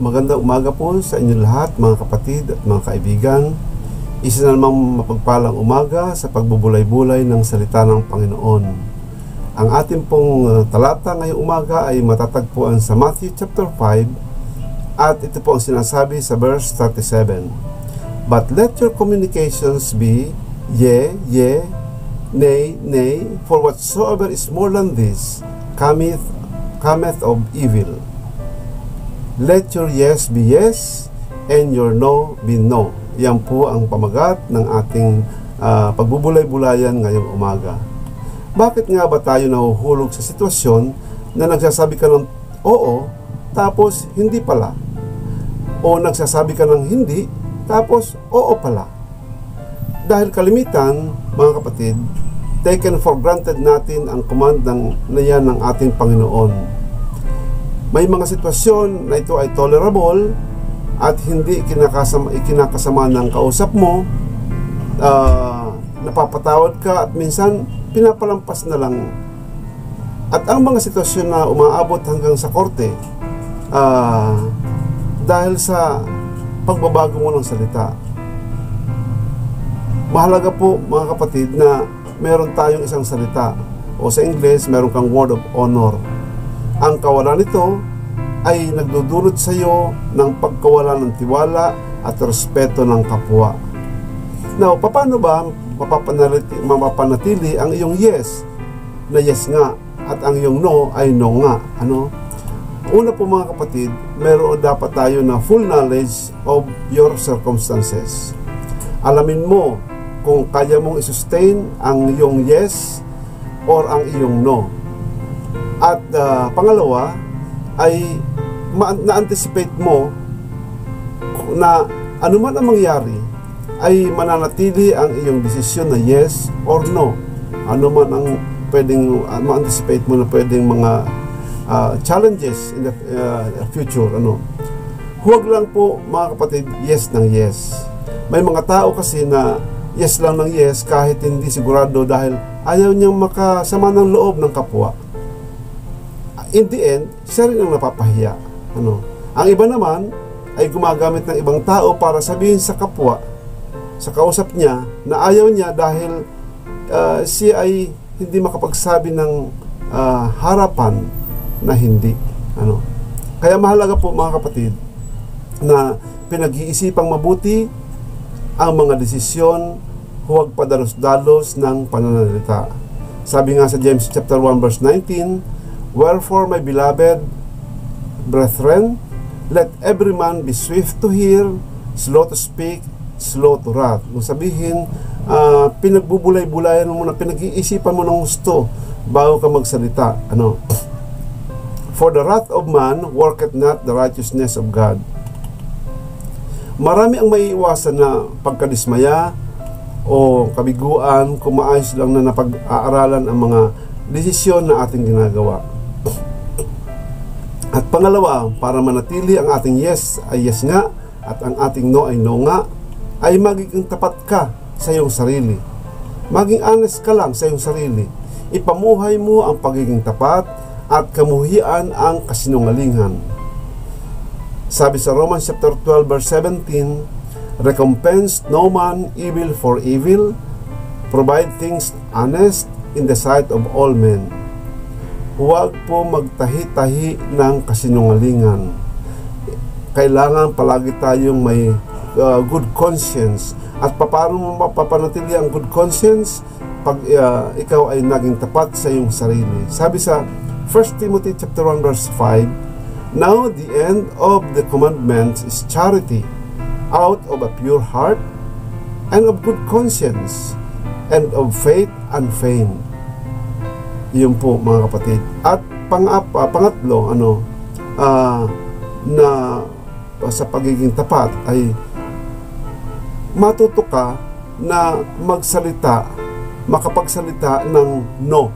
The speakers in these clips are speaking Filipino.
Magandang umaga po sa inyo lahat, mga kapatid at mga kaibigan. Isa na namang mapagpalang umaga sa pagbubulay-bulay ng salita ng Panginoon. Ang ating pong talata ngayong umaga ay matatagpuan sa Matthew chapter 5 at ito po ang sinasabi sa verse 37. But let your communications be yea, yea, nay, nay, for whatsoever is more than this cometh of evil. Let your yes be yes, and your no be no. Yan po ang pamagat ng ating pagbubulay-bulayan ngayong umaga. Bakit nga ba tayo nahuhulog sa sitwasyon na nagsasabi ka ng oo, tapos hindi pala? O nagsasabi ka ng hindi, tapos oo pala? Dahil kalimitan, mga kapatid, taken for granted natin ang command na yan ng ating Panginoon. May mga sitwasyon na ito ay tolerable at hindi ikinakasama ng kausap mo, napapatawad ka at minsan pinapalampas na lang. At ang mga sitwasyon na umaabot hanggang sa korte dahil sa pagbabago mo ng salita. Mahalaga po, mga kapatid, na meron tayong isang salita, o sa English meron kang word of honor. Ang kawalan nito ay nagdudulot sa iyo ng pagkawala ng tiwala at respeto ng kapwa. Now, paano ba mapapanatili ang iyong yes na yes nga at ang iyong no ay no nga? Una po, mga kapatid, meron dapat tayo na full knowledge of your circumstances. Alamin mo kung kaya mong i-sustain ang iyong yes or ang iyong no. At pangalawa ay na-anticipate mo na anuman ang mangyari ay mananatili ang iyong desisyon na yes or no. Anuman ang pwedeng ma-anticipate mo na pwedeng mga challenges in the future. Huwag lang po, mga kapatid, yes ng yes. May mga tao kasi na yes lang ng yes kahit hindi sigurado dahil ayaw niyang makasama ng loob ng kapwa. In the end, siya rin ang napapahiya. Ang iba naman ay gumagamit ng ibang tao para sabihin sa kapwa, sa kausap niya, na ayaw niya dahil siya ay hindi makapagsabi ng harapan na hindi. Kaya mahalaga po, mga kapatid, na pinag-iisipang mabuti ang mga desisyon, huwag padalos-dalos ng pananalita. Sabi nga sa James chapter 1 verse 19, wherefore, my beloved brethren, let every man be swift to hear, slow to speak, slow to wrath. Kung sabihin, pinagbubulay-bulayan mo muna, pinag-iisipan mo ng gusto bago ka magsalita. For the wrath of man worketh not the righteousness of God. Marami ang maiiwasan na pagkadismaya o kabiguan kung maayos lang na napag-aaralan ang mga desisyon na ating ginagawa. At pangalawa, para manatili ang ating yes ay yes nga at ang ating no ay no nga, ay magiging tapat ka sa iyong sarili. Maging honest ka lang sa iyong sarili. Ipamuhay mo ang pagiging tapat at kamuhian ang kasinungalingan. Sabi sa Romans chapter 12 verse 17, recompense no man evil for evil, provide things honest in the sight of all men. Huwag po magtahi-tahi ng kasinungalingan. Kailangan palagi tayong may good conscience. At paano mo mapapanatili ang good conscience? Pag ikaw ay naging tapat sa iyong sarili. Sabi sa 1 Timothy chapter 1 verse 5, now the end of the commandments is charity, out of a pure heart, and of good conscience, and of faith unfeigned. Yun po, mga kapatid. At pangatlo, na sa pagiging tapat ay matuto ka na makapagsalita ng no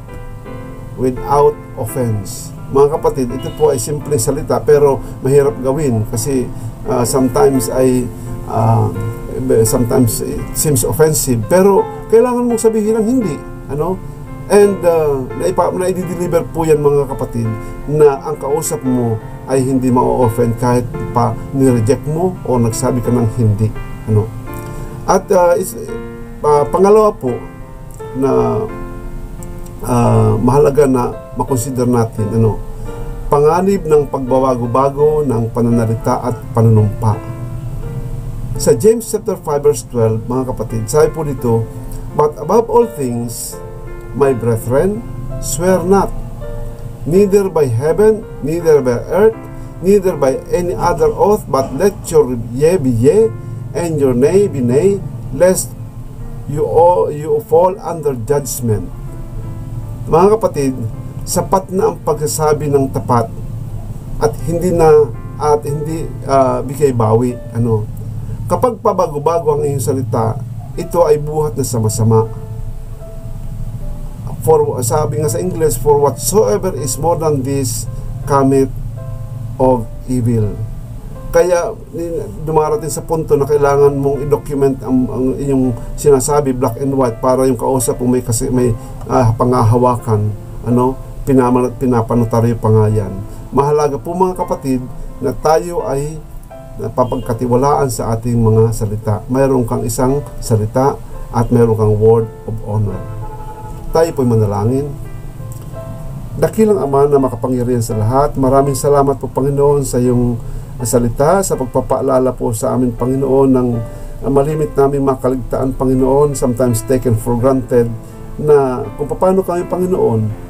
without offense. Mga kapatid, ito po ay simpleng salita pero mahirap gawin kasi sometimes it seems offensive, pero kailangan mong sabihin ng hindi. And naidideliver po yan, mga kapatid, na ang kausap mo ay hindi ma-offend kahit pa ni-reject mo o nagsabi ka ng hindi. At pangalawa po na mahalaga na makonsider natin, panganib ng pagbabago-bago ng pananalita at panunumpa. Sa James chapter 5 verse 12, mga kapatid, sabi po dito, "But above all things, my brethren, swear not, neither by heaven, neither by earth, neither by any other oath, but let your yea be yea, and your nay be nay, lest you fall under judgment." Mga kapatid, sapat na ang pagsasabi ng tapat at hindi bigay bawi. Kapag pabago-bago ang iyong salita, ito ay buhat na sama-sama. Sabi nga sa English, "For whatsoever is more than this cometh of evil." Kaya dumarating sa punto na kailangan mong i-document ang inyong sinasabi black and white para yung kausap mo may pangahawakan, pinapanotaryo pa nga yan. Mahalaga po mga kapatid na tayo ay napapagkatiwalaan sa ating mga salita. Mayroon kang isang salita at mayroon kang word of honor. Tayo po'y manalangin. Dakilang Ama na makapangyarihan sa lahat, maraming salamat po Panginoon sa iyong salita, sa pagpapaalala po sa amin Panginoon ng malimit namin makaligtaan Panginoon, sometimes taken for granted, na kung paano kami Panginoon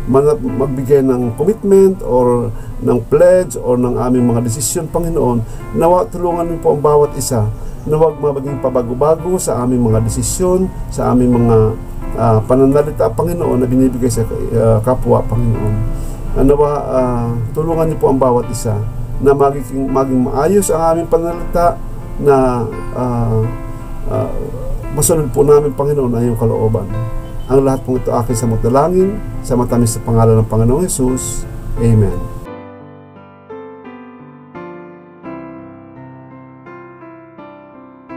magbigay ng commitment or ng pledge or ng aming mga desisyon Panginoon. Nawa tulungan niyo po ang bawat isa na huwag maging pabago-bago sa aming mga desisyon, sa aming mga pananalita Panginoon na binibigay sa kapwa Panginoon. Nawa tulungan niyo po ang bawat isa na maging maayos ang aming pananalita, na masunod po namin Panginoon ang iyong kalooban. Ang lahat pong ito akin sa magdalangin, sa matamis sa pangalan ng Panginoong Hesus. Amen.